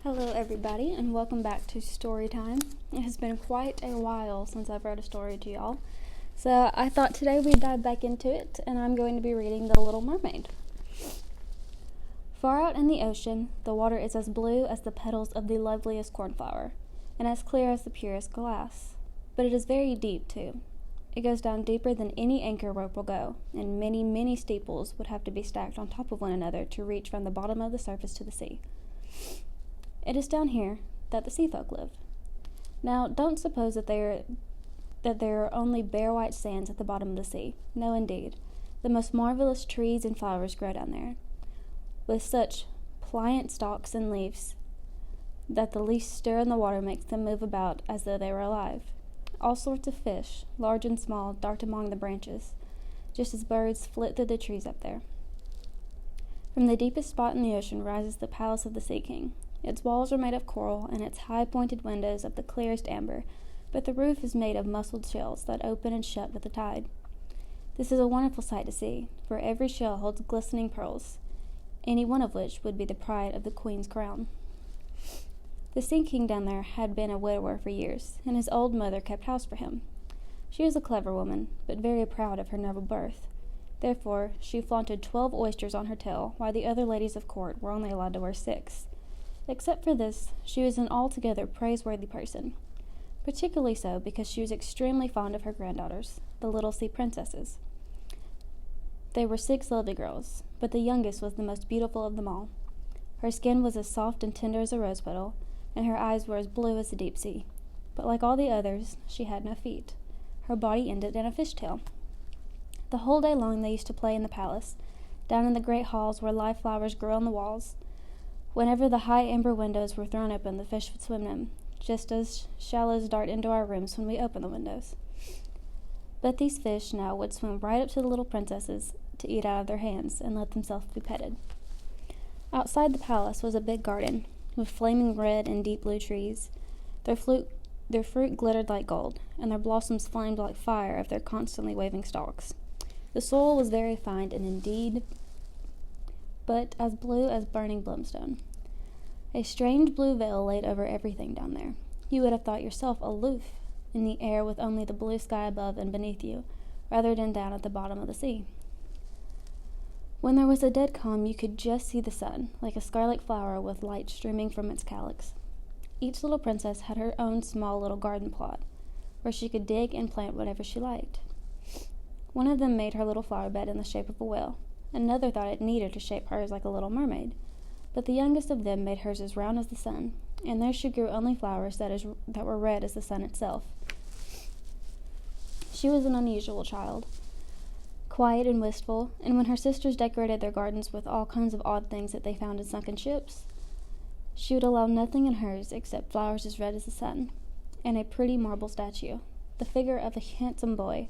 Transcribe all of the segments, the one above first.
Hello everybody, and welcome back to Story Time. It has been quite a while since I've read a story to y'all, so I thought today we'd dive back into it, and I'm going to be reading The Little Mermaid. Far out in the ocean, the water is as blue as the petals of the loveliest cornflower, and as clear as the purest glass. But it is very deep, too. It goes down deeper than any anchor rope will go, and many, many steeples would have to be stacked on top of one another to reach from the bottom of the surface to the sea. It is down here that the sea folk live. Now, don't suppose that there are only bare white sands at the bottom of the sea. No, indeed. The most marvelous trees and flowers grow down there, with such pliant stalks and leaves that the least stir in the water makes them move about as though they were alive. All sorts of fish, large and small, dart among the branches, just as birds flit through the trees up there. From the deepest spot in the ocean rises the palace of the Sea King. Its walls are made of coral, and its high pointed windows of the clearest amber, but the roof is made of muscled shells that open and shut with the tide. This is a wonderful sight to see, for every shell holds glistening pearls, any one of which would be the pride of the Queen's crown. The Sea King down there had been a widower for years, and his old mother kept house for him. She was a clever woman, but very proud of her noble birth. Therefore, she flaunted 12 oysters on her tail, while the other ladies of court were only allowed to wear 6. Except for this, she was an altogether praiseworthy person, particularly so because she was extremely fond of her granddaughters, the little sea princesses. They were 6 lovely girls, but the youngest was the most beautiful of them all. Her skin was as soft and tender as a rose petal, and her eyes were as blue as the deep sea. But like all the others, she had no feet. Her body ended in a fishtail. The whole day long they used to play in the palace, down in the great halls where live flowers grew on the walls. Whenever the high amber windows were thrown open, the fish would swim in, just as shallows dart into our rooms when we open the windows. But these fish now would swim right up to the little princesses to eat out of their hands and let themselves be petted. Outside the palace was a big garden, with flaming red and deep blue trees. Their fruit glittered like gold, and their blossoms flamed like fire of their constantly waving stalks. The soil was very fine and indeed, but as blue as burning brimstone. A strange blue veil laid over everything down there. You would have thought yourself aloof in the air with only the blue sky above and beneath you, rather than down at the bottom of the sea. When there was a dead calm, you could just see the sun, like a scarlet flower with light streaming from its calyx. Each little princess had her own small little garden plot, where she could dig and plant whatever she liked. One of them made her little flower bed in the shape of a whale. Another thought it neater to shape hers like a little mermaid. But the youngest of them made hers as round as the sun, and there she grew only flowers that were red as the sun itself. She was an unusual child, quiet and wistful, and when her sisters decorated their gardens with all kinds of odd things that they found in sunken ships, she would allow nothing in hers except flowers as red as the sun, and a pretty marble statue. The figure of a handsome boy,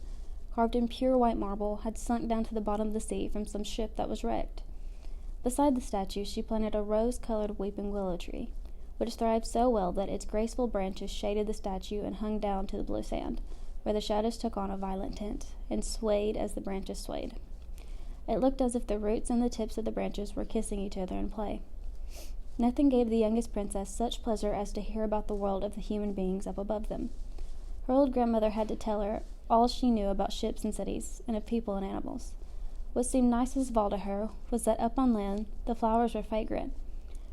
carved in pure white marble, had sunk down to the bottom of the sea from some ship that was wrecked. Beside the statue she planted a rose-colored weeping willow tree, which thrived so well that its graceful branches shaded the statue and hung down to the blue sand, where the shadows took on a violet tint, and swayed as the branches swayed. It looked as if the roots and the tips of the branches were kissing each other in play. Nothing gave the youngest princess such pleasure as to hear about the world of the human beings up above them. Her old grandmother had to tell her all she knew about ships and cities, and of people and animals. What seemed nicest of all to her was that up on land the flowers were fragrant,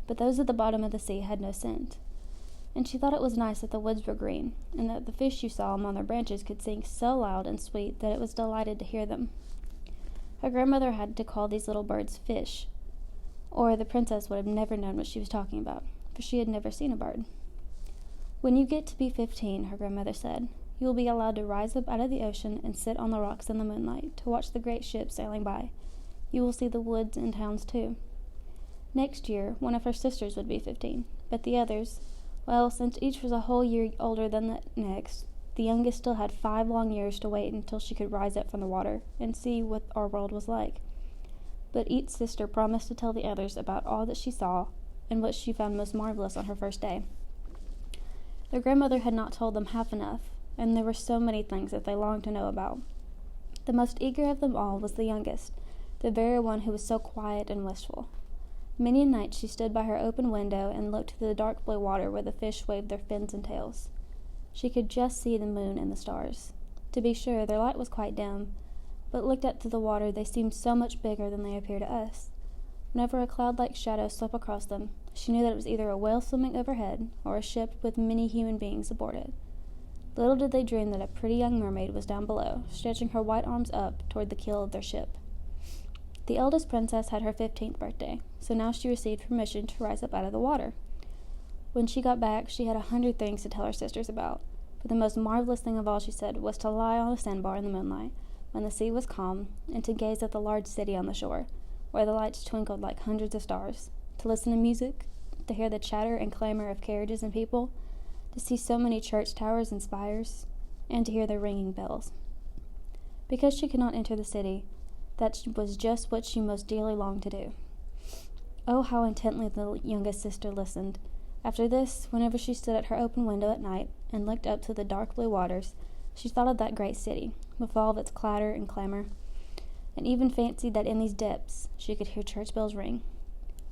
but those at the bottom of the sea had no scent. And she thought it was nice that the woods were green, and that the fish you saw among their branches could sing so loud and sweet that it was delighted to hear them. Her grandmother had to call these little birds fish, or the princess would have never known what she was talking about, for she had never seen a bird. When you get to be 15, her grandmother said, you will be allowed to rise up out of the ocean and sit on the rocks in the moonlight to watch the great ships sailing by. You will see the woods and towns too. Next year, one of her sisters would be 15, but the others, well, since each was a whole year older than the next, the youngest still had 5 long years to wait until she could rise up from the water and see what our world was like. But each sister promised to tell the others about all that she saw and what she found most marvelous on her first day. Their grandmother had not told them half enough, and there were so many things that they longed to know about. The most eager of them all was the youngest, the very one who was so quiet and wistful. Many a night she stood by her open window and looked to the dark blue water where the fish waved their fins and tails. She could just see the moon and the stars. To be sure, their light was quite dim, but looked up to the water they seemed so much bigger than they appear to us. Whenever a cloud-like shadow swept across them, she knew that it was either a whale swimming overhead or a ship with many human beings aboard it. Little did they dream that a pretty young mermaid was down below, stretching her white arms up toward the keel of their ship. The eldest princess had her 15th birthday, so now she received permission to rise up out of the water. When she got back, she had 100 things to tell her sisters about, but the most marvelous thing of all, she said, was to lie on a sandbar in the moonlight, when the sea was calm, and to gaze at the large city on the shore, where the lights twinkled like hundreds of stars, to listen to music, to hear the chatter and clamor of carriages and people, to see so many church towers and spires, and to hear the ringing bells. Because she could not enter the city, that was just what she most dearly longed to do. Oh, how intently the youngest sister listened. After this, whenever she stood at her open window at night and looked up to the dark blue waters, she thought of that great city, with all of its clatter and clamor, and even fancied that in these depths she could hear church bells ring.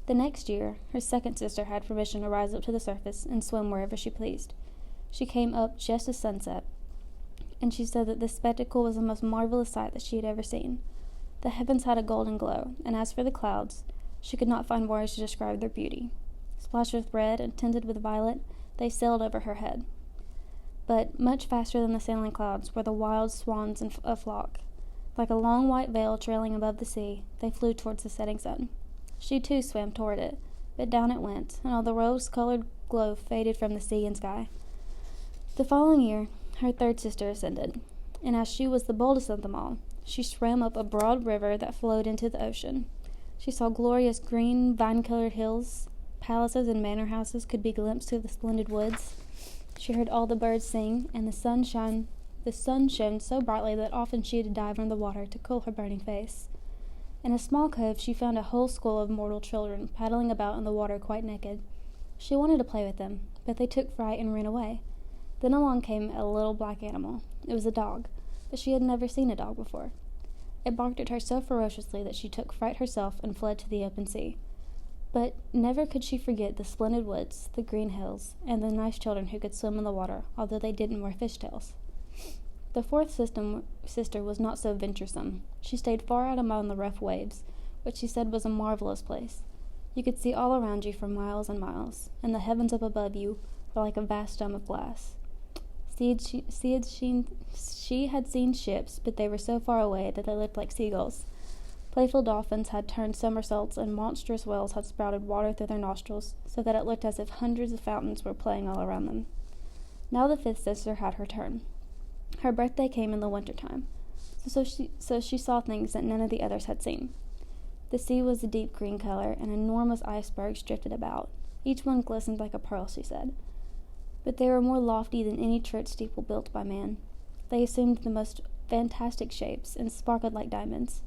The next year, her second sister had permission to rise up to the surface and swim wherever she pleased. She came up just as sunset, and she said that this spectacle was the most marvelous sight that she had ever seen. The heavens had a golden glow, and as for the clouds, she could not find words to describe their beauty. Splashed with red and tinted with violet, they sailed over her head. But much faster than the sailing clouds were the wild swans in a flock. Like a long white veil trailing above the sea, they flew towards the setting sun. She too swam toward it, but down it went, and all the rose-colored glow faded from the sea and sky. The following year, her third sister ascended, and as she was the boldest of them all, she swam up a broad river that flowed into the ocean. She saw glorious green, vine-colored hills. Palaces and manor houses could be glimpsed through the splendid woods. She heard all the birds sing, and the sun shone so brightly that often she had to dive under the water to cool her burning face. In a small cove, she found a whole school of mortal children paddling about in the water quite naked. She wanted to play with them, but they took fright and ran away. Then along came a little black animal. It was a dog, but she had never seen a dog before. It barked at her so ferociously that she took fright herself and fled to the open sea. But never could she forget the splendid woods, the green hills, and the nice children who could swim in the water, although they didn't wear fishtails. The fourth sister was not so venturesome. She stayed far out among the rough waves, which she said was a marvelous place. You could see all around you for miles and miles, and the heavens up above you were like a vast dome of glass. She had seen ships, but they were so far away that they looked like seagulls. Playful dolphins had turned somersaults, and monstrous whales had sprouted water through their nostrils, so that it looked as if hundreds of fountains were playing all around them. Now the fifth sister had her turn. Her birthday came in the winter time, so she saw things that none of the others had seen. The sea was a deep green color, and enormous icebergs drifted about. Each one glistened like a pearl, she said. But they were more lofty than any church steeple built by man. They assumed the most fantastic shapes, and sparkled like diamonds.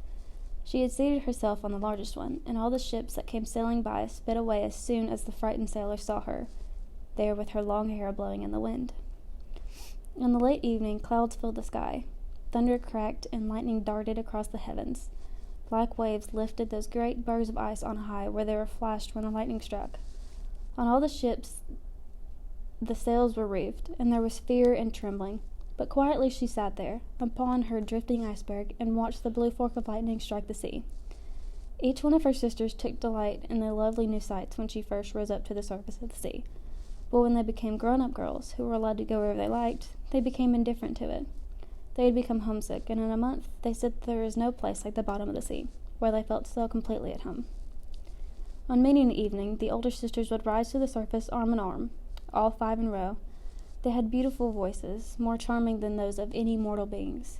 She had seated herself on the largest one, and all the ships that came sailing by sped away as soon as the frightened sailors saw her, there with her long hair blowing in the wind. In the late evening, clouds filled the sky. Thunder cracked, and lightning darted across the heavens. Black waves lifted those great bergs of ice on high, where they were flashed when the lightning struck. On all the ships, the sails were reefed, and there was fear and trembling. But quietly she sat there, upon her drifting iceberg, and watched the blue fork of lightning strike the sea. Each one of her sisters took delight in the lovely new sights when she first rose up to the surface of the sea. But when they became grown-up girls, who were allowed to go wherever they liked, they became indifferent to it. They had become homesick, and in a month they said there was no place like the bottom of the sea, where they felt so completely at home. On meeting evening, the older sisters would rise to the surface arm in arm, all 5 in a row. They had beautiful voices, more charming than those of any mortal beings.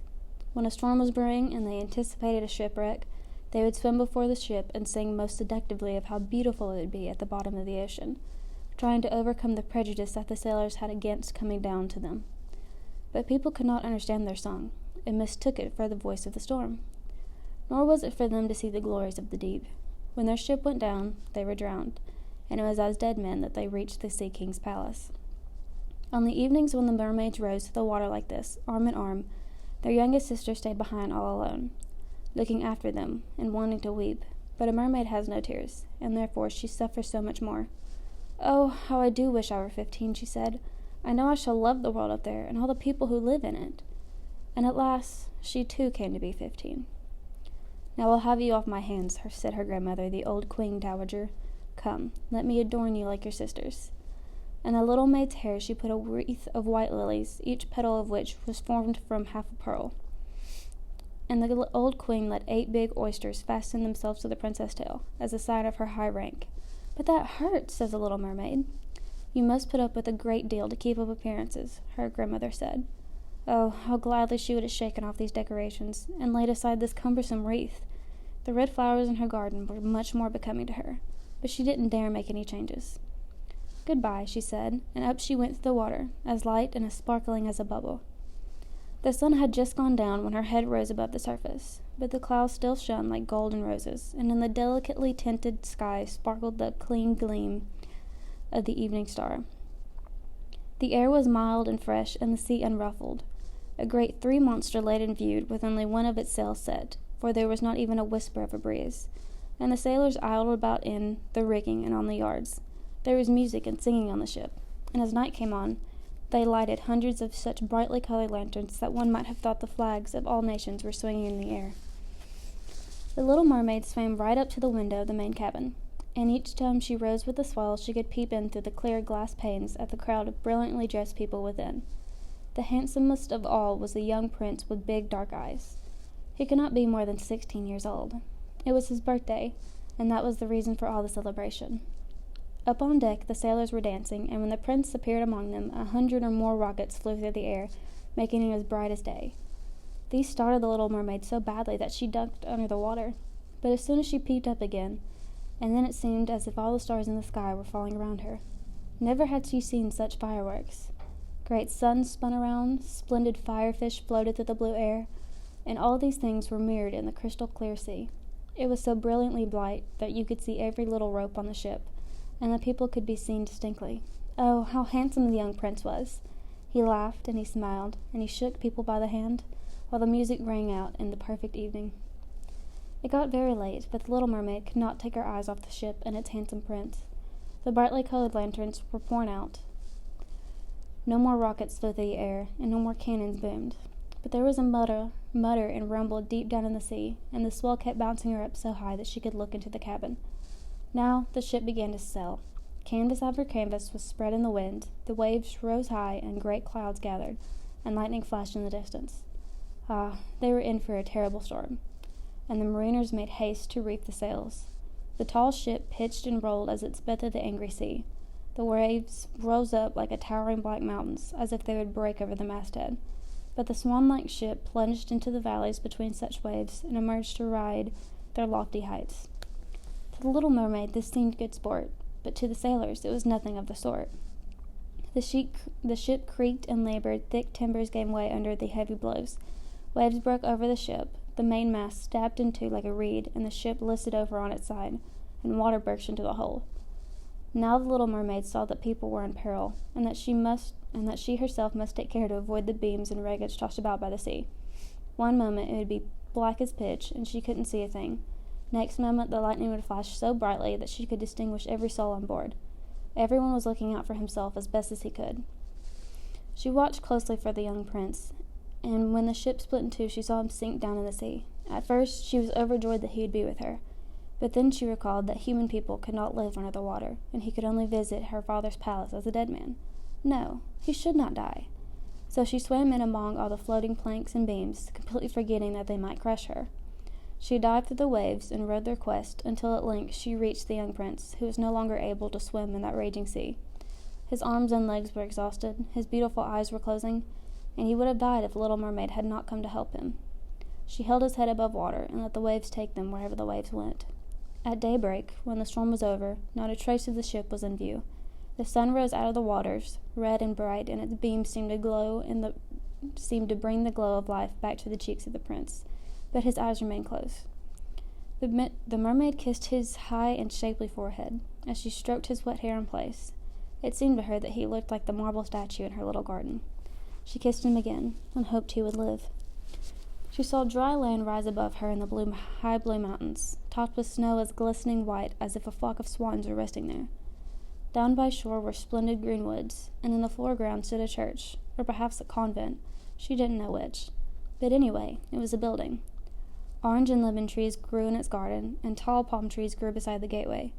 When a storm was brewing and they anticipated a shipwreck, they would swim before the ship and sing most seductively of how beautiful it would be at the bottom of the ocean, trying to overcome the prejudice that the sailors had against coming down to them. But people could not understand their song, and mistook it for the voice of the storm. Nor was it for them to see the glories of the deep. When their ship went down, they were drowned, and it was as dead men that they reached the Sea King's palace. On the evenings when the mermaids rose to the water like this, arm in arm, their youngest sister stayed behind all alone, looking after them and wanting to weep, But a mermaid has no tears, and therefore she suffers so much more. "Oh, how I do wish I were 15, she said. "I know I shall love the world up there, and all the people who live in it." And at last, she too came to be 15. "Now I'll have you off my hands," said her grandmother, the old queen dowager. "Come, let me adorn you like your sisters." And the little maid's hair she put a wreath of white lilies, each petal of which was formed from half a pearl. And the old queen let 8 big oysters fasten themselves to the princess' tail, as a sign of her high rank. "But that hurts," says the little mermaid. "You must put up with a great deal to keep up appearances," her grandmother said. Oh, how gladly she would have shaken off these decorations, and laid aside this cumbersome wreath. The red flowers in her garden were much more becoming to her, but she didn't dare make any changes. "Goodbye," she said, and up she went through the water, as light and as sparkling as a bubble. The sun had just gone down when her head rose above the surface, but the clouds still shone like golden roses, and in the delicately tinted sky sparkled the clean gleam of the evening star. The air was mild and fresh, and the sea unruffled. A great 3-monster lay in view, with only one of its sails set, for there was not even a whisper of a breeze, and the sailors idled about in the rigging and on the yards. There was music and singing on the ship, and as night came on, they lighted hundreds of such brightly colored lanterns that one might have thought the flags of all nations were swinging in the air. The little mermaid swam right up to the window of the main cabin, and each time she rose with the swell she could peep in through the clear glass panes at the crowd of brilliantly dressed people within. The handsomest of all was the young prince with big dark eyes. He could not be more than 16 years old. It was his birthday, and that was the reason for all the celebration. Up on deck the sailors were dancing, and when the prince appeared among them, 100 or more rockets flew through the air, making it as bright as day. These startled the little mermaid so badly that she ducked under the water, but as soon as she peeped up again, and then it seemed as if all the stars in the sky were falling around her. Never had she seen such fireworks. Great suns spun around, splendid firefish floated through the blue air, and all these things were mirrored in the crystal clear sea. It was so brilliantly bright that you could see every little rope on the ship, and the people could be seen distinctly. Oh, how handsome the young prince was! He laughed, and he smiled, and he shook people by the hand, while the music rang out in the perfect evening. It got very late, but the little mermaid could not take her eyes off the ship and its handsome prince. The brightly colored lanterns were poured out. No more rockets flew through the air, and no more cannons boomed. But there was a mutter and rumble deep down in the sea, and the swell kept bouncing her up so high that she could look into the cabin. Now the ship began to sail. Canvas after canvas was spread in the wind, the waves rose high, and great clouds gathered, and lightning flashed in the distance. Ah, they were in for a terrible storm, and the mariners made haste to reef the sails. The tall ship pitched and rolled as it sped through the angry sea. The waves rose up like a towering black mountains, as if they would break over the masthead. But the swan-like ship plunged into the valleys between such waves, and emerged to ride their lofty heights. To the little mermaid this seemed good sport, but to the sailors it was nothing of the sort. The ship creaked and labored, thick timbers gave way under the heavy blows. Waves broke over the ship, the mainmast stabbed in two like a reed, and the ship listed over on its side, and water burst into the hold. Now the little mermaid saw that people were in peril, and that she herself must take care to avoid the beams and wreckage tossed about by the sea. One moment it would be black as pitch, and she couldn't see a thing. Next moment the lightning would flash so brightly that she could distinguish every soul on board. Everyone was looking out for himself as best as he could. She watched closely for the young prince, and when the ship split in two she saw him sink down in the sea. At first she was overjoyed that he would be with her, but then she recalled that human people could not live under the water, and he could only visit her father's palace as a dead man. No, he should not die. So she swam in among all the floating planks and beams, completely forgetting that they might crush her. She dived through the waves and rode their quest until at length she reached the young prince, who was no longer able to swim in that raging sea. His arms and legs were exhausted, his beautiful eyes were closing, and he would have died if the little mermaid had not come to help him. She held his head above water and let the waves take them wherever the waves went. At daybreak, when the storm was over, not a trace of the ship was in view. The sun rose out of the waters, red and bright, and its beams seemed to bring the glow of life back to the cheeks of the prince, but his eyes remained closed. The mermaid kissed his high and shapely forehead as she stroked his wet hair in place. It seemed to her that he looked like the marble statue in her little garden. She kissed him again and hoped he would live. She saw dry land rise above her in the high blue mountains, topped with snow as glistening white as if a flock of swans were resting there. Down by shore were splendid green woods, and in the foreground stood a church, or perhaps a convent. She didn't know which. But anyway, it was a building. Orange and lemon trees grew in its garden, and tall palm trees grew beside the gateway.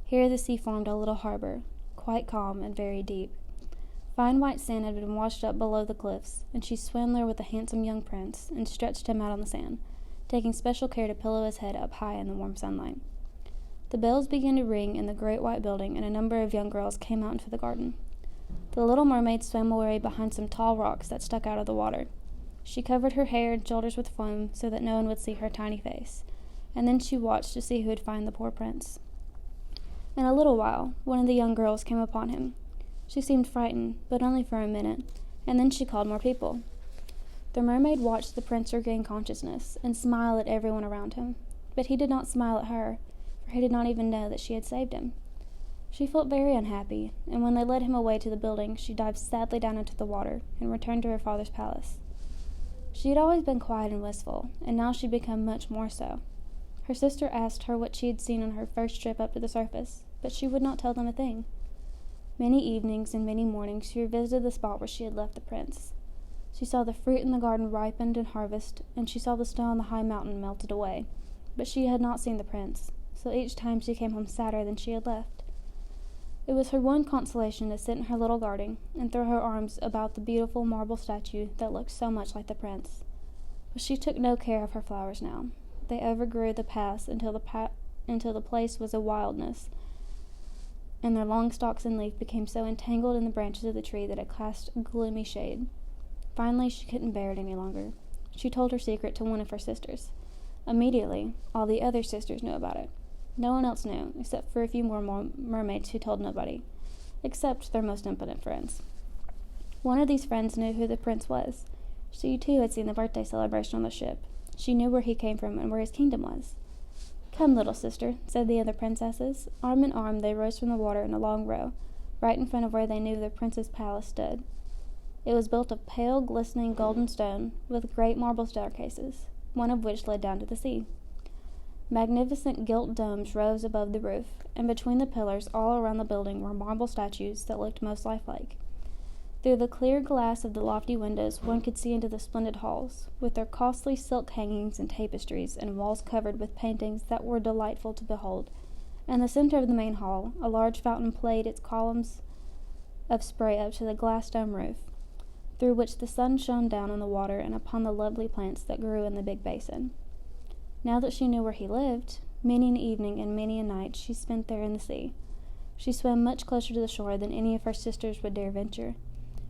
Here the sea formed a little harbor, quite calm and very deep. Fine white sand had been washed up below the cliffs, and she swam there with a handsome young prince, and stretched him out on the sand, taking special care to pillow his head up high in the warm sunlight. The bells began to ring in the great white building, and a number of young girls came out into the garden. The little mermaid swam away behind some tall rocks that stuck out of the water. She covered her hair and shoulders with foam so that no one would see her tiny face, and then she watched to see who would find the poor prince. In a little while, one of the young girls came upon him. She seemed frightened, but only for a minute, and then she called more people. The mermaid watched the prince regain consciousness and smile at everyone around him, but he did not smile at her, for he did not even know that she had saved him. She felt very unhappy, and when they led him away to the building, she dived sadly down into the water and returned to her father's palace. She had always been quiet and wistful, and now she had become much more so. Her sister asked her what she had seen on her first trip up to the surface, but she would not tell them a thing. Many evenings and many mornings she revisited the spot where she had left the prince. She saw the fruit in the garden ripened and harvested, and she saw the snow on the high mountain melted away, but she had not seen the prince, so each time she came home sadder than she had left. It was her one consolation to sit in her little garden and throw her arms about the beautiful marble statue that looked so much like the prince. But she took no care of her flowers now. They overgrew the paths until the place was a wilderness, and their long stalks and leaf became so entangled in the branches of the tree that it cast a gloomy shade. Finally, she couldn't bear it any longer. She told her secret to one of her sisters. Immediately, all the other sisters knew about it. No one else knew, except for a few more mermaids who told nobody, except their most impotent friends. One of these friends knew who the prince was. She, too, had seen the birthday celebration on the ship. She knew where he came from and where his kingdom was. "Come, little sister," said the other princesses. Arm in arm, they rose from the water in a long row, right in front of where they knew the prince's palace stood. It was built of pale, glistening golden stone, with great marble staircases, one of which led down to the sea. Magnificent gilt domes rose above the roof, and between the pillars all around the building were marble statues that looked most lifelike. Through the clear glass of the lofty windows one could see into the splendid halls, with their costly silk hangings and tapestries, and walls covered with paintings that were delightful to behold. In the center of the main hall, a large fountain played its columns of spray up to the glass dome roof, through which the sun shone down on the water and upon the lovely plants that grew in the big basin. Now that she knew where he lived, many an evening and many a night she spent there in the sea. She swam much closer to the shore than any of her sisters would dare venture.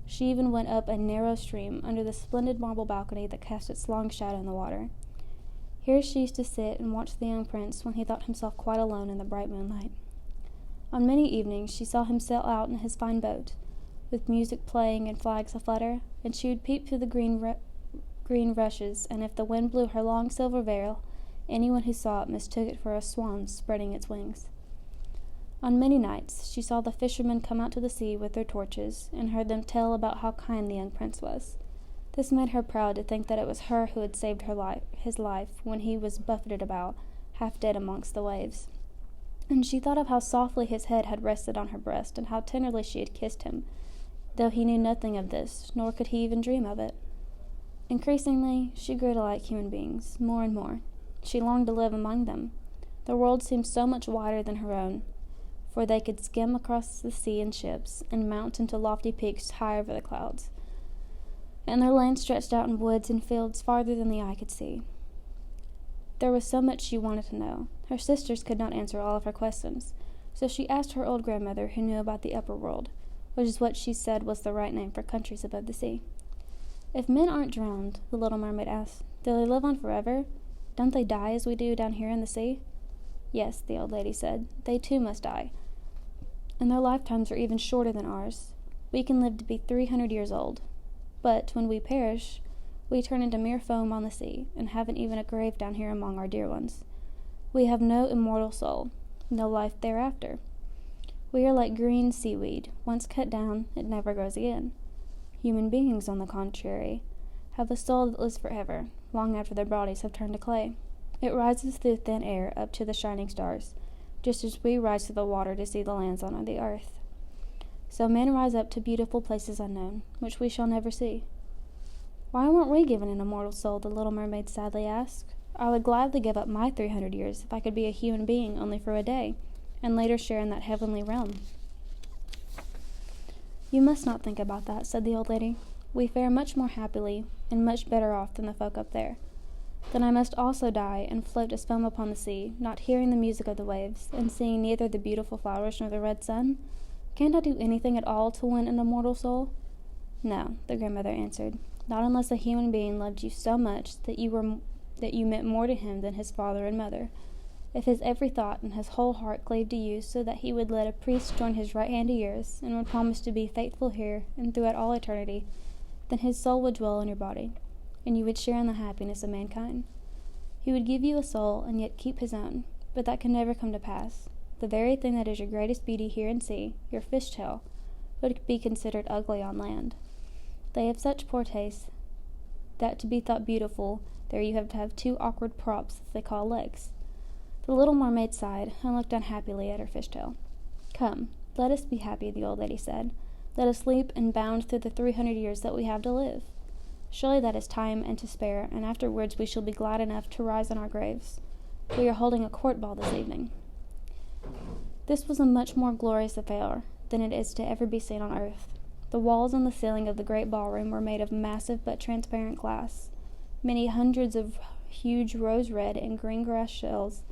She even went up a narrow stream under the splendid marble balcony that cast its long shadow in the water. Here she used to sit and watch the young prince when he thought himself quite alone in the bright moonlight. On many evenings she saw him sail out in his fine boat, with music playing and flags aflutter, and she would peep through the green rushes, and if the wind blew her long silver veil, anyone who saw it mistook it for a swan spreading its wings. On many nights she saw the fishermen come out to the sea with their torches, and heard them tell about how kind the young prince was. This made her proud to think that it was her who had saved his life when he was buffeted about, half dead amongst the waves. And she thought of how softly his head had rested on her breast, and how tenderly she had kissed him, though he knew nothing of this, nor could he even dream of it. Increasingly, she grew to like human beings, more and more. She longed to live among them. The world seemed so much wider than her own, for they could skim across the sea in ships, and mount into lofty peaks high over the clouds, and their lands stretched out in woods and fields farther than the eye could see. There was so much she wanted to know. Her sisters could not answer all of her questions, so she asked her old grandmother who knew about the upper world, which is what she said was the right name for countries above the sea. "If men aren't drowned," the little mermaid asked, "do they live on forever? Don't they die as we do down here in the sea?" "Yes," the old lady said, "they too must die, and their lifetimes are even shorter than ours. We can live to be 300 years old. But when we perish, we turn into mere foam on the sea, and haven't even a grave down here among our dear ones. We have no immortal soul, no life thereafter. We are like green seaweed. Once cut down, it never grows again. Human beings, on the contrary, have a soul that lives forever. long after their bodies have turned to clay. It rises through thin air up to the shining stars, just as we rise to the water to see the lands on the earth. So men rise up to beautiful places unknown, which we shall never see. Why weren't we given an immortal soul? The little mermaid sadly asked. I would gladly give up my 300 years if I could be a human being only for a day, and later share in that heavenly realm. You must not think about that, said the old lady. We fare much more happily and much better off than the folk up there. Then I must also die and float as foam upon the sea, not hearing the music of the waves, and seeing neither the beautiful flowers nor the red sun? Can't I do anything at all to win an immortal soul? No, the grandmother answered, not unless a human being loved you so much that you meant more to him than his father and mother. If his every thought and his whole heart clave to you, so that he would let a priest join his right hand to yours, and would promise to be faithful here and throughout all eternity, then his soul would dwell in your body, and you would share in the happiness of mankind. He would give you a soul and yet keep his own, but that can never come to pass. The very thing that is your greatest beauty here in sea, your fishtail, would be considered ugly on land. They have such poor taste that to be thought beautiful, there you have to have two awkward props that they call legs. The little mermaid sighed and looked unhappily at her fishtail. Come, let us be happy, the old lady said. Let us leap and bound through the 300 years that we have to live. Surely that is time and to spare, and afterwards we shall be glad enough to rise in our graves. We are holding a court ball this evening. This was a much more glorious affair than it is to ever be seen on earth. The walls and the ceiling of the great ballroom were made of massive but transparent glass. Many hundreds of huge rose-red and green grass shells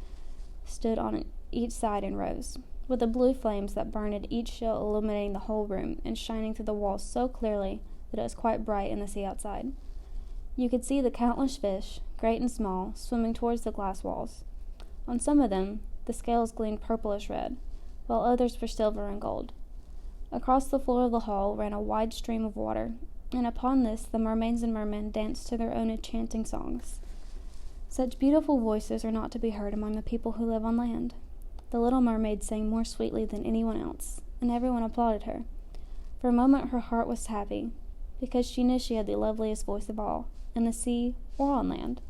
stood on each side in rows, with the blue flames that burned at each shell illuminating the whole room and shining through the walls so clearly that it was quite bright in the sea outside. You could see the countless fish, great and small, swimming towards the glass walls. On some of them, the scales gleamed purplish red, while others were silver and gold. Across the floor of the hall ran a wide stream of water, and upon this the mermaids and mermen danced to their own enchanting songs. Such beautiful voices are not to be heard among the people who live on land. The little mermaid sang more sweetly than anyone else, and everyone applauded her. For a moment her heart was happy, because she knew she had the loveliest voice of all, in the sea or on land.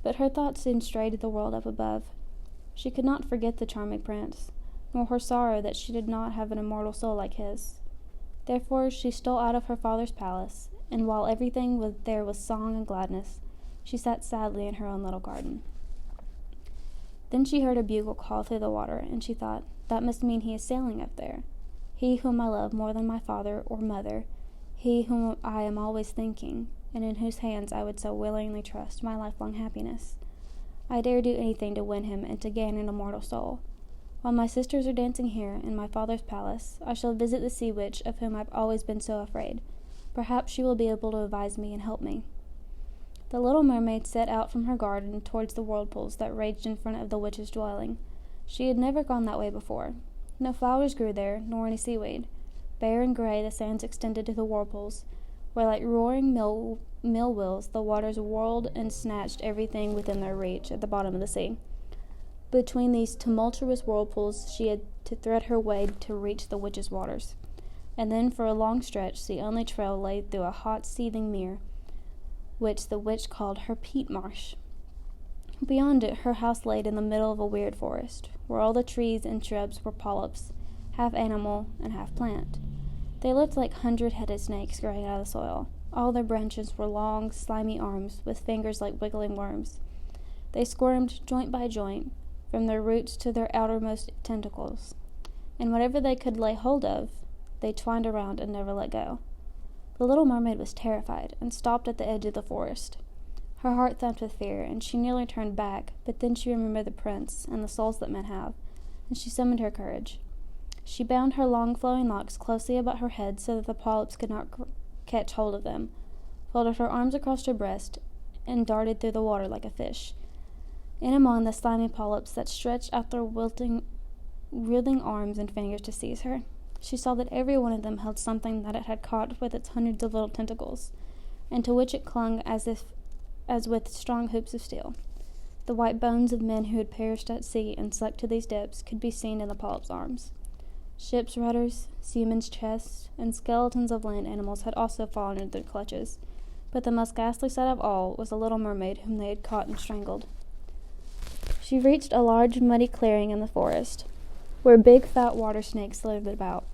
But her thoughts soon strayed to the world up above. She could not forget the charming prince, nor her sorrow that she did not have an immortal soul like his. Therefore she stole out of her father's palace, and while everything there was song and gladness, she sat sadly in her own little garden. Then she heard a bugle call through the water, and she thought, that must mean he is sailing up there. He whom I love more than my father or mother, he whom I am always thinking, and in whose hands I would so willingly trust my lifelong happiness. I dare do anything to win him and to gain an immortal soul. While my sisters are dancing here in my father's palace, I shall visit the sea witch of whom I've always been so afraid. Perhaps she will be able to advise me and help me. The little mermaid set out from her garden towards the whirlpools that raged in front of the witch's dwelling. She had never gone that way before. No flowers grew there, nor any seaweed. Bare and gray the sands extended to the whirlpools, where like roaring mill wheels the waters whirled and snatched everything within their reach at the bottom of the sea. Between these tumultuous whirlpools she had to thread her way to reach the witch's waters, and then for a long stretch the only trail lay through a hot seething mere, which the witch called her peat marsh. Beyond it her house lay in the middle of a weird forest, where all the trees and shrubs were polyps, half animal and half plant. They looked like 100-headed snakes growing out of the soil. All their branches were long, slimy arms with fingers like wiggling worms. They squirmed joint by joint, from their roots to their outermost tentacles, and whatever they could lay hold of, they twined around and never let go. The little mermaid was terrified, and stopped at the edge of the forest. Her heart thumped with fear, and she nearly turned back, but then she remembered the prince, and the souls that men have, and she summoned her courage. She bound her long flowing locks closely about her head so that the polyps could not catch hold of them, folded her arms across her breast, and darted through the water like a fish, in among the slimy polyps that stretched out their writhing arms and fingers to seize her. She saw that every one of them held something that it had caught with its hundreds of little tentacles, and to which it clung as with strong hoops of steel. The white bones of men who had perished at sea and sunk to these depths could be seen in the polyps' arms. Ships' rudders, seamen's chests, and skeletons of land animals had also fallen into their clutches, But the most ghastly sight of all was the little mermaid whom they had caught and strangled. She reached a large muddy clearing in the forest, where big fat water snakes lived about,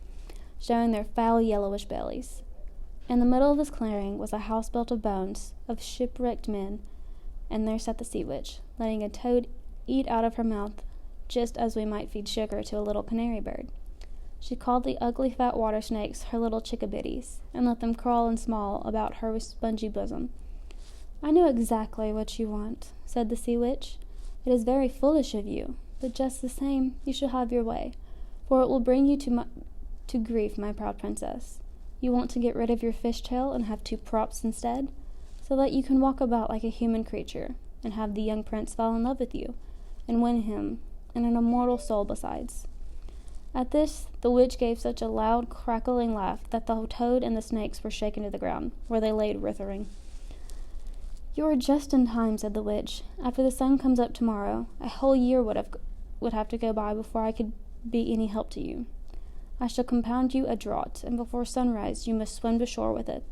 showing their foul yellowish bellies. In the middle of this clearing was a house built of bones of shipwrecked men, and there sat the sea witch, letting a toad eat out of her mouth, just as we might feed sugar to a little canary bird. She called the ugly fat water snakes her little chickabiddies, and let them crawl and small about her spongy bosom. "I know exactly what you want," said the sea witch. "It is very foolish of you, but just the same, you shall have your way, for it will bring you to grief, my proud princess. You want to get rid of your fishtail and have 2 props instead, so that you can walk about like a human creature, and have the young prince fall in love with you, and win him, and an immortal soul besides." At this, the witch gave such a loud, crackling laugh that the toad and the snakes were shaken to the ground, where they lay writhing. "You are just in time," said the witch. "After the sun comes up tomorrow, a whole year would have to go by before I could be any help to you. I shall compound you a draught, and before sunrise you must swim to shore with it.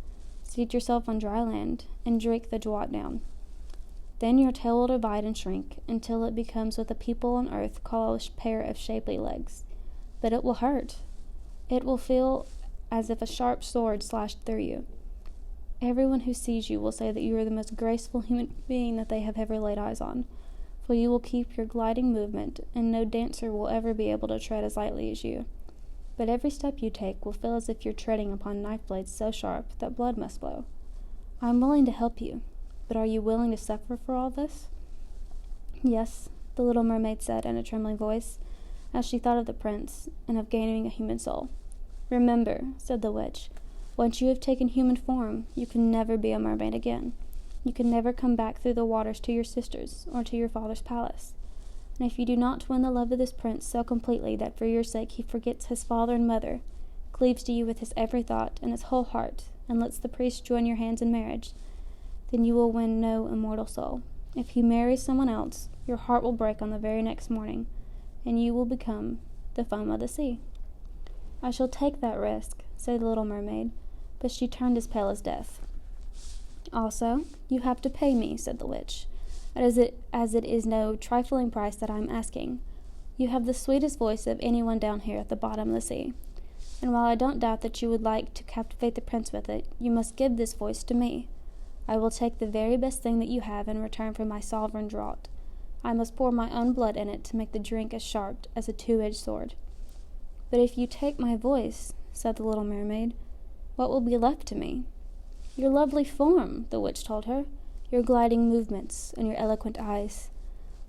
Seat yourself on dry land, and drink the draught down. Then your tail will divide and shrink, until it becomes what the people on earth call a pair of shapely legs. But it will hurt. It will feel as if a sharp sword slashed through you. Everyone who sees you will say that you are the most graceful human being that they have ever laid eyes on, for you will keep your gliding movement, and no dancer will ever be able to tread as lightly as you. But every step you take will feel as if you're treading upon knife blades so sharp that blood must flow. I am willing to help you, but are you willing to suffer for all this?" "Yes," the little mermaid said in a trembling voice, as she thought of the prince, and of gaining a human soul. "Remember," said the witch, "once you have taken human form, you can never be a mermaid again. You can never come back through the waters to your sisters, or to your father's palace. And if you do not win the love of this prince so completely that for your sake he forgets his father and mother, cleaves to you with his every thought and his whole heart, and lets the priest join your hands in marriage, then you will win no immortal soul. If he marries someone else, your heart will break on the very next morning, and you will become the foam of the sea." "I shall take that risk," said the little mermaid, but she turned as pale as death. "Also, you have to pay me," said the witch, as it is no trifling price that I am asking. "You have the sweetest voice of anyone down here at the bottom of the sea, and while I don't doubt that you would like to captivate the prince with it, you must give this voice to me. I will take the very best thing that you have in return for my sovereign draught. I must pour my own blood in it to make the drink as sharp as a 2-edged sword." "But if you take my voice," said the little mermaid, "what will be left to me?" "Your lovely form," the witch told her, "your gliding movements, and your eloquent eyes.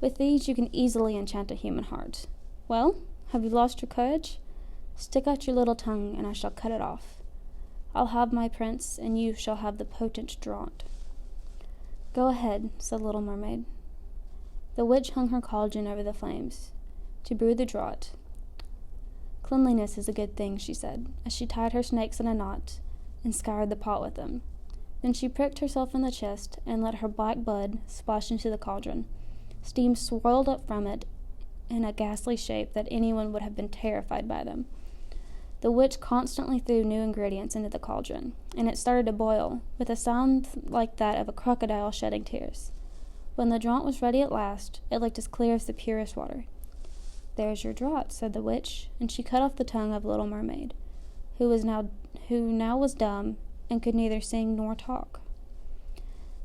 With these you can easily enchant a human heart. Well, have you lost your courage? Stick out your little tongue, and I shall cut it off. I'll have my prince, and you shall have the potent draught." "Go ahead," said the little mermaid. The witch hung her cauldron over the flames, to brew the draught. "Cleanliness is a good thing," she said, as she tied her snakes in a knot, and scoured the pot with them. Then she pricked herself in the chest, and let her black blood splash into the cauldron. Steam swirled up from it in a ghastly shape that anyone would have been terrified by them. The witch constantly threw new ingredients into the cauldron, and it started to boil, with a sound like that of a crocodile shedding tears. When the draught was ready at last, it looked as clear as the purest water. "There's your draught," said the witch, and she cut off the tongue of the little mermaid, who now was dumb and could neither sing nor talk.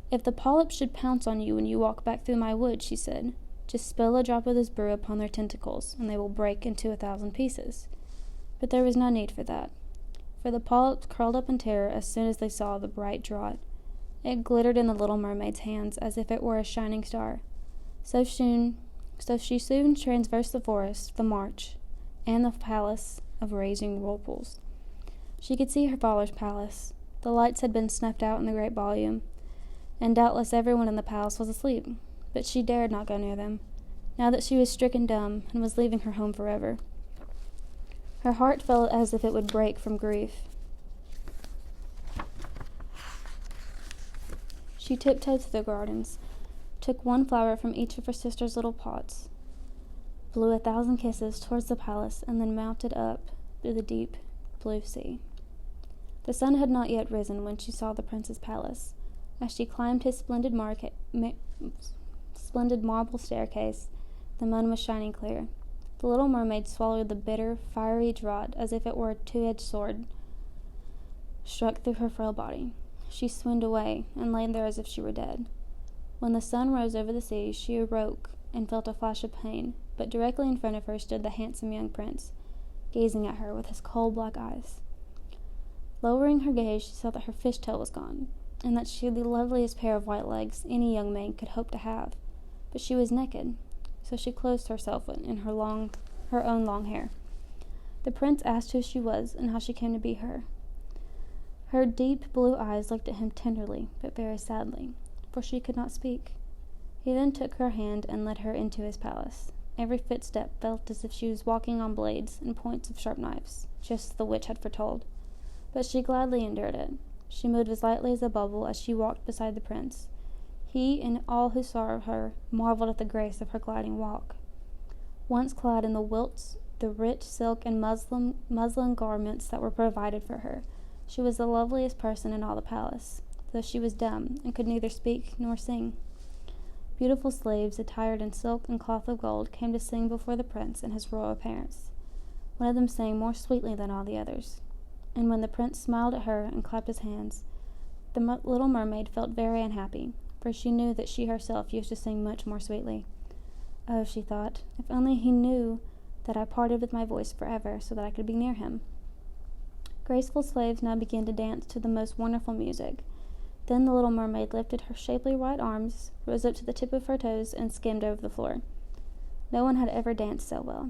"If the polyps should pounce on you when you walk back through my wood," she said, "just spill a drop of this brew upon their tentacles, and they will break into 1,000 pieces." But there was no need for that, for the polyps curled up in terror as soon as they saw the bright draught. It glittered in the little mermaid's hands as if it were a shining star. So she soon traversed the forest, the marsh, and the palace of raging whirlpools. She could see her father's palace. The lights had been snuffed out in the great ballroom, and doubtless everyone in the palace was asleep, but she dared not go near them, now that she was stricken dumb and was leaving her home forever. Her heart felt as if it would break from grief. She tiptoed through the gardens, took one flower from each of her sister's little pots, blew 1,000 kisses towards the palace, and then mounted up through the deep blue sea. The sun had not yet risen when she saw the prince's palace, As she climbed his splendid marble staircase, the moon was shining clear. The little mermaid swallowed the bitter, fiery draught as if it were a two-edged sword struck through her frail body. She swooned away and lay there as if she were dead. When the sun rose over the sea, she awoke and felt a flash of pain, but directly in front of her stood the handsome young prince, gazing at her with his cold black eyes. Lowering her gaze, she saw that her fishtail was gone, and that she had the loveliest pair of white legs any young man could hope to have, but she was naked, so she clothed herself in her own long hair. The prince asked who she was and how she came to be her. Her deep blue eyes looked at him tenderly, but very sadly, for she could not speak. He then took her hand and led her into his palace. Every footstep felt as if she was walking on blades and points of sharp knives, just as the witch had foretold. But she gladly endured it. She moved as lightly as a bubble as she walked beside the prince. He and all who saw her marveled at the grace of her gliding walk. Once clad in the rich silk and muslin garments that were provided for her, she was the loveliest person in all the palace, though she was dumb and could neither speak nor sing. Beautiful slaves, attired in silk and cloth of gold, came to sing before the prince and his royal parents. One of them sang more sweetly than all the others, and when the prince smiled at her and clapped his hands, the little mermaid felt very unhappy, for she knew that she herself used to sing much more sweetly. Oh, she thought, if only he knew that I parted with my voice forever so that I could be near him. Graceful slaves now began to dance to the most wonderful music. Then the little mermaid lifted her shapely white arms, rose up to the tip of her toes, and skimmed over the floor. No one had ever danced so well.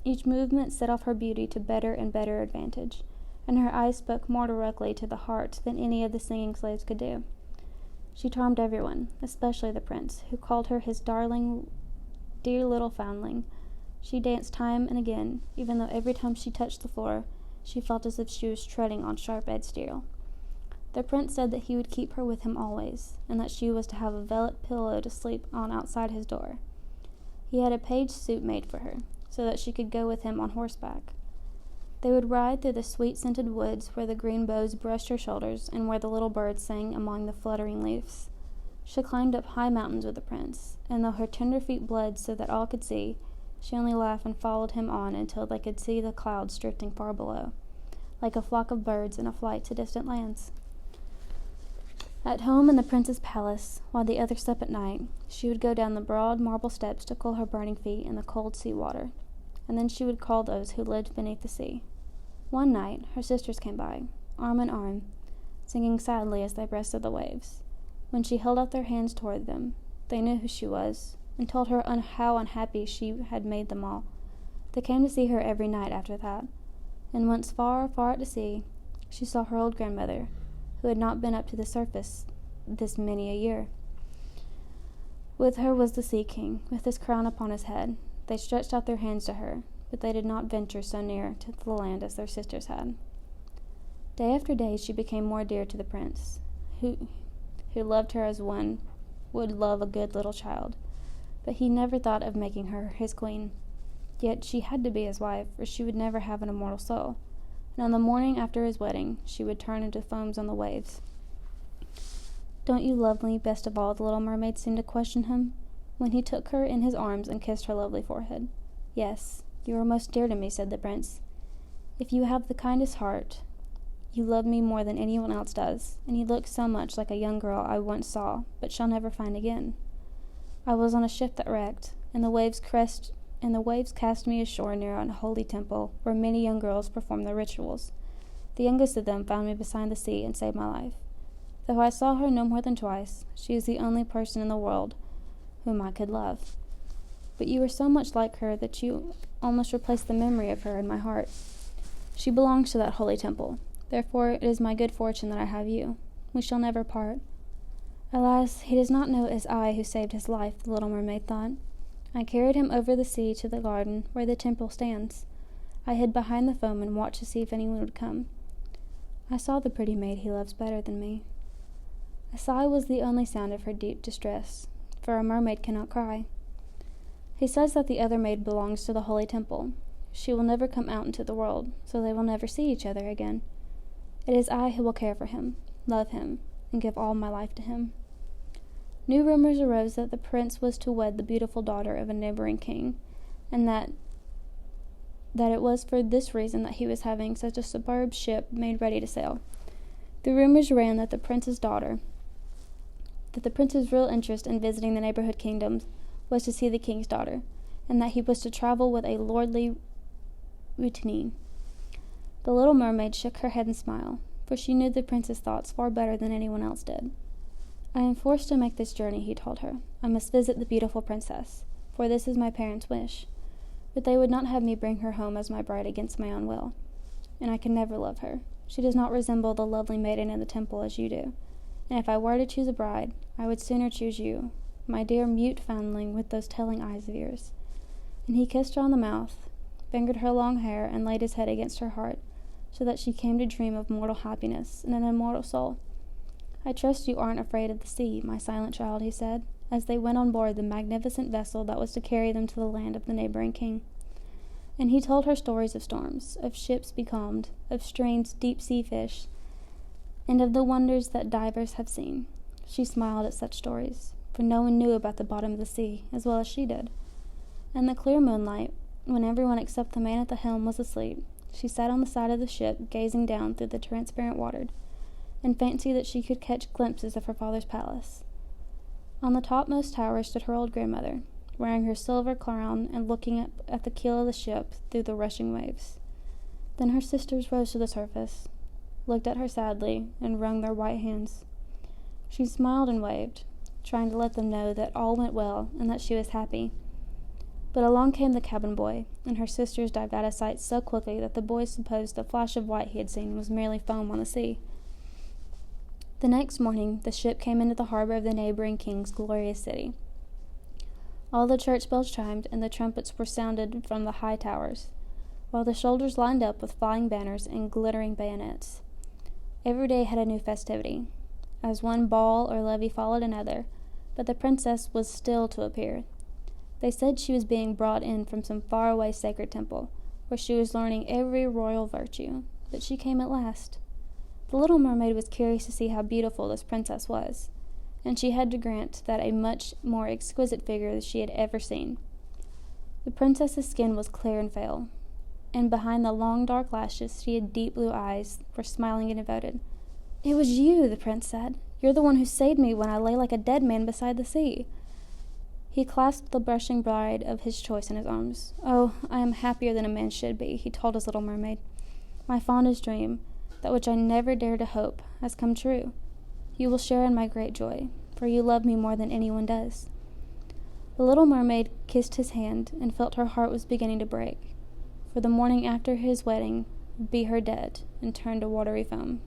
Each movement set off her beauty to better and better advantage, and her eyes spoke more directly to the heart than any of the singing slaves could do. She charmed everyone, especially the prince, who called her his darling, dear little foundling. She danced time and again, even though every time she touched the floor, she felt as if she was treading on sharp-edged steel. The prince said that he would keep her with him always, and that she was to have a velvet pillow to sleep on outside his door. He had a page suit made for her, so that she could go with him on horseback. They would ride through the sweet-scented woods where the green boughs brushed her shoulders and where the little birds sang among the fluttering leaves. She climbed up high mountains with the prince, and though her tender feet bled so that all could see, she only laughed and followed him on until they could see the clouds drifting far below, like a flock of birds in a flight to distant lands. At home in the prince's palace, while the others slept at night, she would go down the broad marble steps to cool her burning feet in the cold sea water, and then she would call those who lived beneath the sea. One night, her sisters came by, arm in arm, singing sadly as they breasted the waves. When she held out their hands toward them, they knew who she was, and told her how unhappy she had made them all. They came to see her every night after that, and once far, far out to sea, she saw her old grandmother, who had not been up to the surface this many a year. With her was the Sea King, with his crown upon his head. They stretched out their hands to her, but they did not venture so near to the land as their sisters had. Day after day she became more dear to the prince, who loved her as one would love a good little child, but he never thought of making her his queen. Yet she had to be his wife, or she would never have an immortal soul, and on the morning after his wedding she would turn into foams on the waves. "Don't you love me best of all?" the little mermaid seemed to question him, when he took her in his arms and kissed her lovely forehead. "Yes, you are most dear to me," said the prince. "If you have the kindest heart, you love me more than anyone else does, and you look so much like a young girl I once saw, but shall never find again. I was on a ship that wrecked, and the waves cast me ashore near an holy temple, where many young girls perform their rituals. The youngest of them found me beside the sea and saved my life. Though I saw her no more than twice, she is the only person in the world whom I could love. But you are so much like her that you almost replace the memory of her in my heart. She belongs to that holy temple. Therefore it is my good fortune that I have you. We shall never part." Alas, he does not know it is I who saved his life, the little mermaid thought. I carried him over the sea to the garden where the temple stands. I hid behind the foam and watched to see if anyone would come. I saw the pretty maid he loves better than me. A sigh was the only sound of her deep distress, for a mermaid cannot cry. He says that the other maid belongs to the holy temple. She will never come out into the world, so they will never see each other again. It is I who will care for him, love him, and give all my life to him. New rumors arose that the prince was to wed the beautiful daughter of a neighboring king, and that it was for this reason that he was having such a superb ship made ready to sail. The rumors ran that the prince's real interest in visiting the neighborhood kingdoms was to see the king's daughter, and that he was to travel with a lordly routine. The little mermaid shook her head and smiled, for she knew the prince's thoughts far better than anyone else did. I am forced to make this journey, he told her. I must visit the beautiful princess, for this is my parents' wish. But they would not have me bring her home as my bride against my own will, and I can never love her. She does not resemble the lovely maiden in the temple as you do, and if I were to choose a bride, I would sooner choose you, my dear mute foundling with those telling eyes of yours. And he kissed her on the mouth, fingered her long hair, and laid his head against her heart, so that she came to dream of mortal happiness and an immortal soul. I trust you aren't afraid of the sea, my silent child, he said, as they went on board the magnificent vessel that was to carry them to the land of the neighboring king. And he told her stories of storms, of ships becalmed, of strange deep-sea fish, and of the wonders that divers have seen. She smiled at such stories, for no one knew about the bottom of the sea as well as she did. In the clear moonlight, when everyone except the man at the helm was asleep, she sat on the side of the ship, gazing down through the transparent water, and fancied that she could catch glimpses of her father's palace. On the topmost tower stood her old grandmother, wearing her silver crown and looking up at the keel of the ship through the rushing waves. Then her sisters rose to the surface, looked at her sadly, and wrung their white hands. She smiled and waved, trying to let them know that all went well and that she was happy. But along came the cabin boy, and her sisters dived out of sight so quickly that the boy supposed the flash of white he had seen was merely foam on the sea. The next morning, the ship came into the harbor of the neighboring king's glorious city. All the church bells chimed, and the trumpets were sounded from the high towers, while the soldiers lined up with flying banners and glittering bayonets. Every day had a new festivity, as one ball or levee followed another, but the princess was still to appear. They said she was being brought in from some faraway sacred temple, where she was learning every royal virtue, but she came at last. The little mermaid was curious to see how beautiful this princess was, and she had to grant that a much more exquisite figure than she had ever seen. The princess's skin was clear and pale, and behind the long dark lashes she had deep blue eyes, were smiling and devoted. "It was you," the prince said. "You're the one who saved me when I lay like a dead man beside the sea." He clasped the blushing bride of his choice in his arms. "Oh, I am happier than a man should be," he told his little mermaid. "My fondest dream, that which I never dared to hope, has come true. You will share in my great joy, for you love me more than anyone does." The little mermaid kissed his hand and felt her heart was beginning to break, for the morning after his wedding would be her dead and turn to watery foam.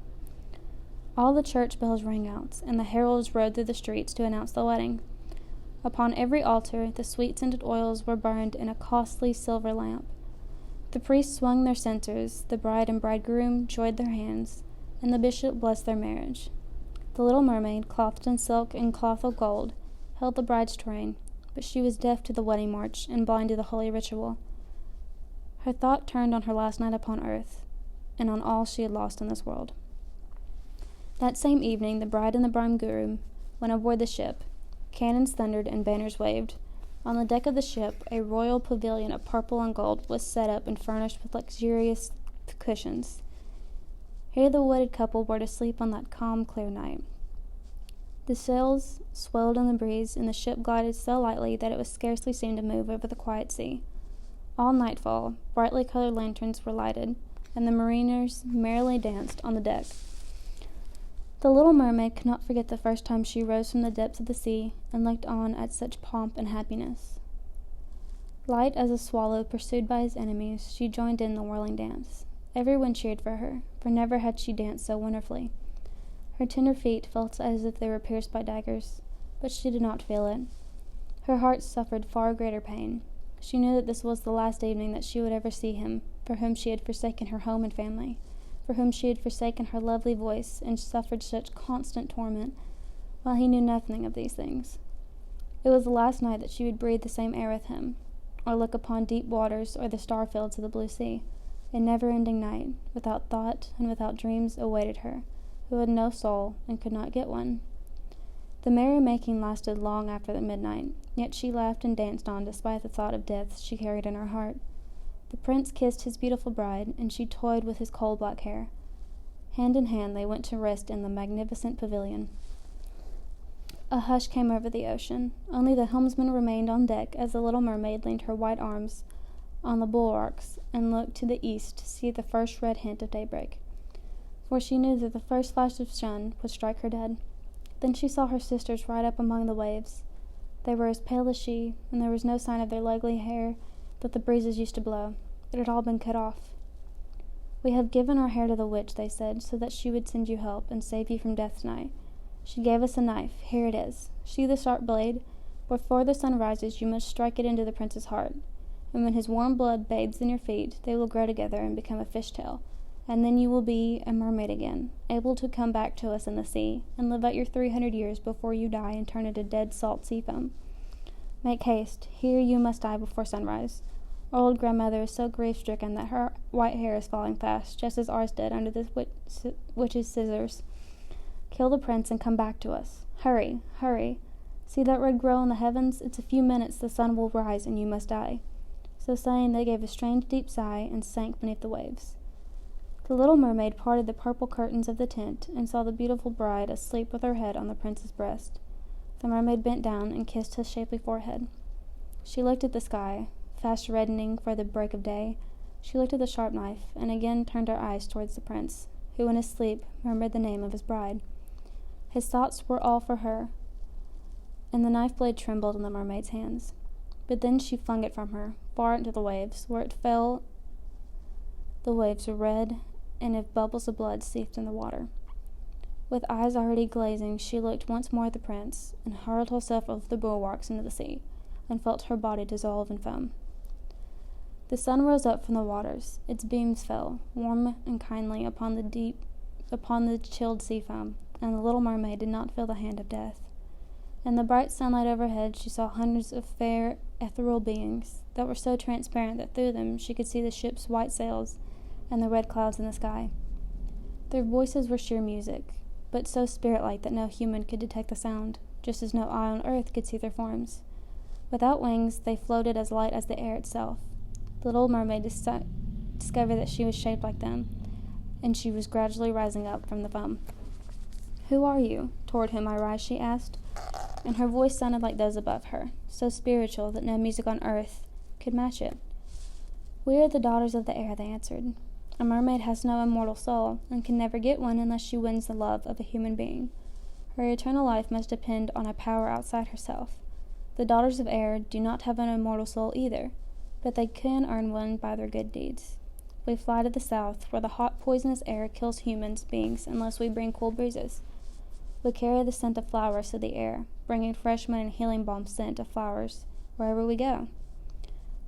All the church bells rang out, and the heralds rode through the streets to announce the wedding. Upon every altar, the sweet-scented oils were burned in a costly silver lamp. The priests swung their censers, the bride and bridegroom joined their hands, and the bishop blessed their marriage. The little mermaid, clothed in silk and cloth of gold, held the bride's train, but she was deaf to the wedding march and blind to the holy ritual. Her thought turned on her last night upon earth, and on all she had lost in this world. That same evening, the bride and the bridegroom went aboard the ship. Cannons thundered and banners waved. On the deck of the ship, a royal pavilion of purple and gold was set up and furnished with luxurious cushions. Here the wedded couple were to sleep on that calm, clear night. The sails swelled in the breeze, and the ship glided so lightly that it was scarcely seen to move over the quiet sea. All nightfall, brightly colored lanterns were lighted, and the mariners merrily danced on the deck. The little mermaid could not forget the first time she rose from the depths of the sea and looked on at such pomp and happiness. Light as a swallow pursued by his enemies, she joined in the whirling dance. Everyone cheered for her, for never had she danced so wonderfully. Her tender feet felt as if they were pierced by daggers, but she did not feel it. Her heart suffered far greater pain. She knew that this was the last evening that she would ever see him, for whom she had forsaken her home and family, for whom she had forsaken her lovely voice and suffered such constant torment, while he knew nothing of these things. It was the last night that she would breathe the same air with him, or look upon deep waters or the star-fields of the blue sea. A never-ending night, without thought and without dreams, awaited her, who had no soul and could not get one. The merrymaking lasted long after the midnight, yet she laughed and danced on despite the thought of death she carried in her heart. The prince kissed his beautiful bride, and she toyed with his coal-black hair. Hand in hand they went to rest in the magnificent pavilion. A hush came over the ocean. Only the helmsman remained on deck as the little mermaid leaned her white arms on the bulwarks and looked to the east to see the first red hint of daybreak, for she knew that the first flash of sun would strike her dead. Then she saw her sisters ride up among the waves. They were as pale as she, and there was no sign of their lovely hair that the breezes used to blow. It had all been cut off. "We have given our hair to the witch," they said, "so that she would send you help and save you from death tonight. She gave us a knife. Here it is. See the sharp blade? Before the sun rises, you must strike it into the prince's heart. And when his warm blood bathes in your feet, they will grow together and become a fishtail. And then you will be a mermaid again, able to come back to us in the sea, and live out your 300 years before you die and turn into dead salt sea foam. Make haste. Here you must die before sunrise. Our old grandmother is so grief-stricken that her white hair is falling fast, just as ours did under this witch's scissors. Kill the prince and come back to us. Hurry, hurry. See that red glow in the heavens? It's a few minutes the sun will rise and you must die." So saying, they gave a strange deep sigh and sank beneath the waves. The little mermaid parted the purple curtains of the tent and saw the beautiful bride asleep with her head on the prince's breast. The mermaid bent down and kissed his shapely forehead. She looked at the sky, fast reddening for the break of day. She looked at the sharp knife, and again turned her eyes towards the prince, who in his sleep murmured the name of his bride. His thoughts were all for her, and the knife blade trembled in the mermaid's hands. But then she flung it from her, far into the waves. Where it fell, the waves were red, and if bubbles of blood seethed in the water. With eyes already glazing, she looked once more at the prince, and hurled herself over the bulwarks into the sea, and felt her body dissolve in foam. The sun rose up from the waters. Its beams fell, warm and kindly, upon the chilled sea foam, and the little mermaid did not feel the hand of death. In the bright sunlight overhead, she saw hundreds of fair, ethereal beings that were so transparent that through them she could see the ship's white sails and the red clouds in the sky. Their voices were sheer music, but so spirit-like that no human could detect the sound, just as no eye on earth could see their forms. Without wings, they floated as light as the air itself. The little mermaid discovered that she was shaped like them, and she was gradually rising up from the foam. "Who are you? Toward whom I rise?" she asked, and her voice sounded like those above her, so spiritual that no music on earth could match it. "We are the daughters of the air," they answered. "A mermaid has no immortal soul, and can never get one unless she wins the love of a human being. Her eternal life must depend on a power outside herself. The daughters of air do not have an immortal soul either, but they can earn one by their good deeds. We fly to the south, where the hot, poisonous air kills human beings unless we bring cool breezes. We carry the scent of flowers to the air, bringing freshman and healing balm scent of flowers wherever we go.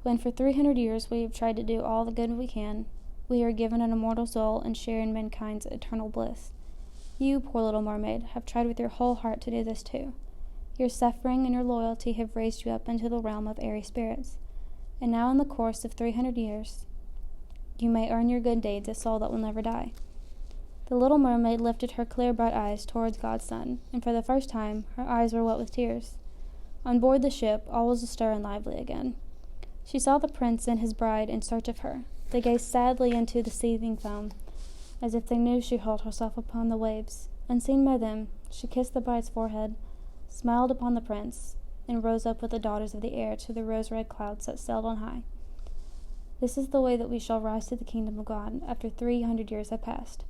When for 300 years we have tried to do all the good we can, we are given an immortal soul and share in mankind's eternal bliss. You, poor little mermaid, have tried with your whole heart to do this too. Your suffering and your loyalty have raised you up into the realm of airy spirits, and now in the course of 300 years, you may earn your good deeds a soul that will never die." The little mermaid lifted her clear, bright eyes towards God's sun, and for the first time her eyes were wet with tears. On board the ship, all was astir and lively again. She saw the prince and his bride in search of her. They gazed sadly into the seething foam, as if they knew she hurled herself upon the waves. Unseen by them, she kissed the bride's forehead, smiled upon the prince, and rose up with the daughters of the air to the rose-red clouds that sailed on high. "This is the way that we shall rise to the kingdom of God after 300 years have passed."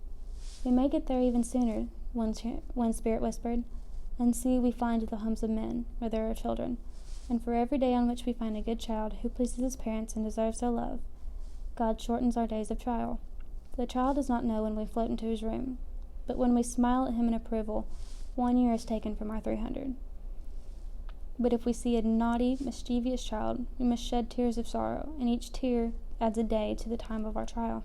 "We may get there even sooner," one spirit whispered. "And see, we fly into the homes of men, where there are children. And for every day on which we find a good child who pleases his parents and deserves their love, God shortens our days of trial. The child does not know when we float into his room, but when we smile at him in approval, 1 year is taken from our 300. But if we see a naughty, mischievous child, we must shed tears of sorrow, and each tear adds a day to the time of our trial."